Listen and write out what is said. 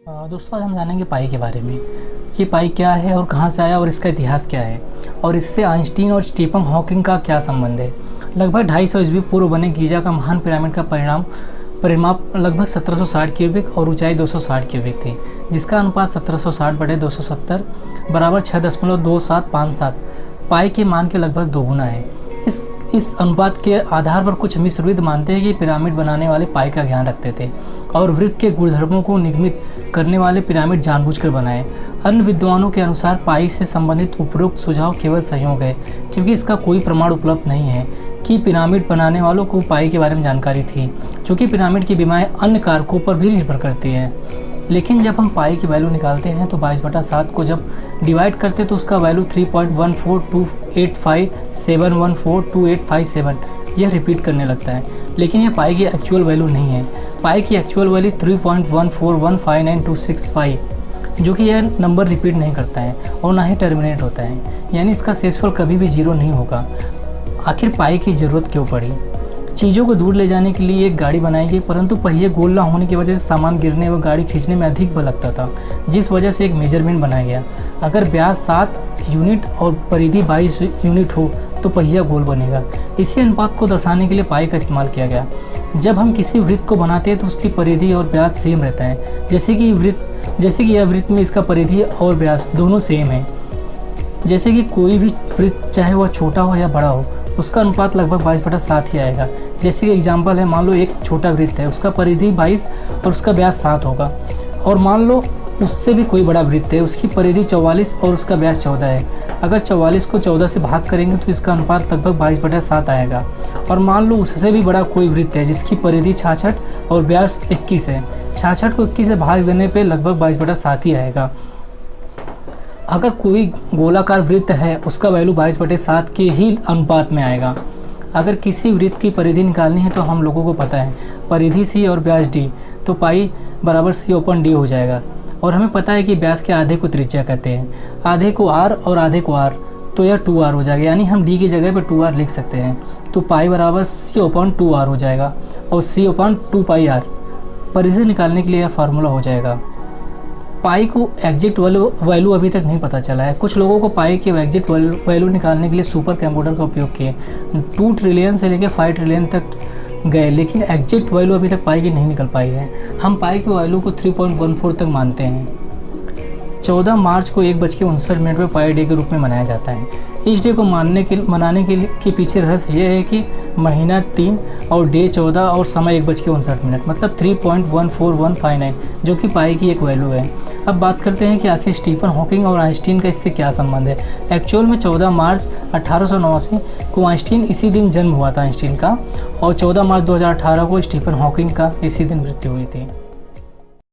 दोस्तों आज हम जानेंगे पाई के बारे में। ये पाई क्या है और कहाँ से आया और इसका इतिहास क्या है और इससे आइंस्टीन और स्टीफन हॉकिंग का क्या संबंध है। लगभग 250 ईस्वी पूर्व बने गीजा का महान पिरामिड का परिमाप लगभग 1760 क्यूबिक और ऊंचाई 260 क्यूबिक थी, जिसका अनुपात 1760/270 बराबर 6.2757 पाई के मान के लगभग दोगुना है। इस अनुपात के आधार पर कुछ मिस्रविद मानते हैं कि पिरामिड बनाने वाले पाई का ज्ञान रखते थे और वृत्त के गुणधर्मों को निगमित करने वाले पिरामिड जानबूझकर बनाए। अन्य विद्वानों के अनुसार पाई से संबंधित उपरोक्त सुझाव केवल संयोग है, क्योंकि इसका कोई प्रमाण उपलब्ध नहीं है कि पिरामिड बनाने वालों को पाई के बारे में जानकारी थी, चूँकि पिरामिड की बीमाएँ अन्य कारकों पर भी निर्भर करती हैं। लेकिन जब हम पाई की वैल्यू निकालते हैं तो 22/7 को जब डिवाइड करते तो उसका वैल्यू 3.1428571142857 यह रिपीट करने लगता है। लेकिन यह पाई की एक्चुअल वैल्यू नहीं है। पाई की एक्चुअल वैल्यू 3.1415926 जो कि यह नंबर रिपीट नहीं करता है और ना ही टर्मिनेट होता है, यानी इसका शेषफल कभी भी 0 नहीं होगा। आखिर पाई की ज़रूरत क्यों पड़ी? चीज़ों को दूर ले जाने के लिए एक गाड़ी बनाई गई, परंतु पहिए गोल ना होने की वजह से सामान गिरने व गाड़ी खींचने में अधिक बल लगता था, जिस वजह से एक मेजरमेंट बनाया गया। अगर व्यास 7 यूनिट और परिधि 22 यूनिट हो तो पहिया गोल बनेगा। इसी अनुपात को दर्शाने के लिए पाई का इस्तेमाल किया गया। जब हम किसी वृत्त को बनाते हैं तो उसकी परिधि और व्यास सेम रहता है, जैसे कि यह वृत्त में इसका परिधि और व्यास दोनों सेम है। जैसे कि कोई भी वृत्त चाहे वह छोटा हो या बड़ा हो, उसका अनुपात लगभग 22/7 ही आएगा। जैसे कि एग्जाम्पल है, मान लो एक छोटा वृत्त है, उसका परिधि 22 और उसका व्यास 7 होगा। और मान लो उससे भी कोई बड़ा वृत्त है, उसकी परिधि 44 और उसका व्यास 14 है। अगर 44 को 14 से भाग करेंगे तो इसका अनुपात लगभग 22/7 आएगा। और मान लो उससे भी बड़ा कोई वृत्त है जिसकी परिधि 66 और व्यास 21 है। 66 को 21 से भाग देने पर लगभग 22/7 ही आएगा। अगर कोई गोलाकार वृत्त है, उसका वैल्यू 22/7 के ही अनुपात में आएगा। अगर किसी वृत्त की परिधि निकालनी है तो हम लोगों को पता है परिधि C और व्यास D, तो पाई बराबर C/D हो जाएगा। और हमें पता है कि व्यास के आधे को त्रिज्या कहते हैं, आधे को R और आधे को R, तो यह 2R हो जाएगा, यानी हम D की जगह पर 2R लिख सकते हैं। तो पाई बराबर C/2R हो जाएगा और C/2πr परिधि निकालने के लिए यह फार्मूला हो जाएगा। पाई को एग्जैक्ट वैल्यू अभी तक नहीं पता चला है। कुछ लोगों को पाई के एग्जैक्ट वैल्यू निकालने के लिए सुपर कंप्यूटर का उपयोग किए, 2 ट्रिलियन से लेकर 5 ट्रिलियन तक गए, लेकिन एग्जैक्ट वैल्यू अभी तक पाई की नहीं निकल पाई है। हम पाई की वैल्यू को 3.14 तक मानते हैं। 14 मार्च को 1:59 पर पाई डे के रूप में मनाया जाता है। इस डे को मनाने के पीछे रहस्य ये है कि महीना 3 और डे 14 और समय 1:59, मतलब 3.14159, जो कि पाई की एक वैल्यू है। अब बात करते हैं कि आखिर स्टीफन हॉकिंग और आइंस्टीन का इससे क्या संबंध है। एक्चुअल में 14 मार्च 1889 को आइंस्टीन इसी दिन जन्म हुआ था आइंस्टीन का, और 14 मार्च 2018 को स्टीफन हॉकिंग का इसी दिन मृत्यु हुई थी।